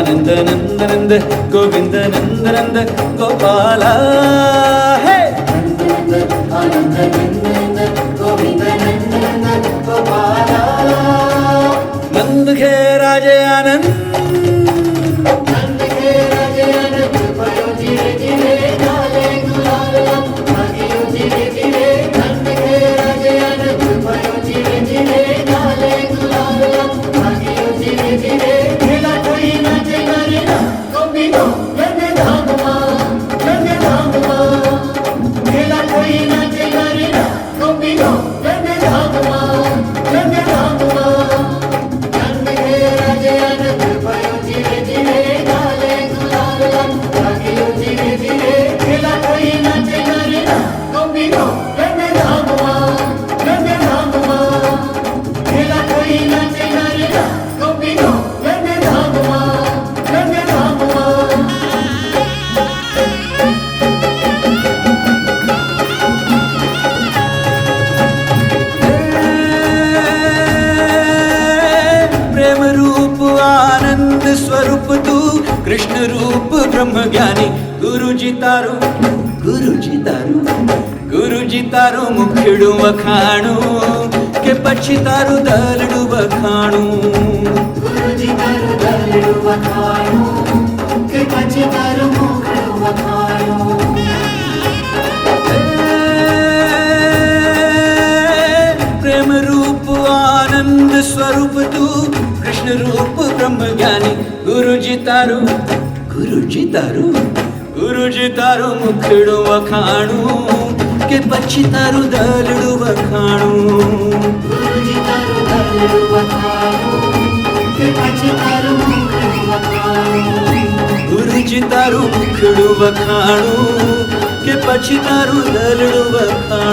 आनंद नंद नंद गोविंद नंद नंद गोपाल हे आनंद नंद नंद गोविंद नंद नंद गोपाल नंद के राजे आनंद नंद के राजे आनंद भयो धीरे धीरे डाले गुलाल भागियो धीरे धीरे नंद के राजे आनंद भयो धीरे धीरे डाले गुलाल भागियो धीरे धीरे खेला कोई नाचे नारे ना गोविंदो गंगे धाम खेला कोई नाचे नारे ना गोविंदो गंगे धाम नंद के राजे आनंद भयो धीरे धीरे डाले गुलाल भागियो धीरे धीरे खेला कोई नाचे नारे ना गोविंदो गंगे धाम खेला कोई नाचे नारे ना गोविंदो गंगे धाम प्रेम रूप आनंद स्वरूप तू कृष्ण रूप ब्रह्म ज्ञानी गुरुजी तारू मुखड़ू वखाणू के पछी तारू दलड़ू वखाणू गुरुजी तारू दलड़ू वखाणू के पछी तारू मुखड़ू वखाणू प्रेम रूप आनंद स्वरूप तू कृष्ण रूप ब्रह्म ज्ञानी गुरुजी तारू मुखड़ू वखाणू के पछी तारू दलड़ू वखाणू गुरुजी तारू दलड़ू वखाणू के पछी तारू मुखड़ू वखाणू गुरुजी तारू मुखड़ू वखाणू के पछी तारू दलड़ू वखाणू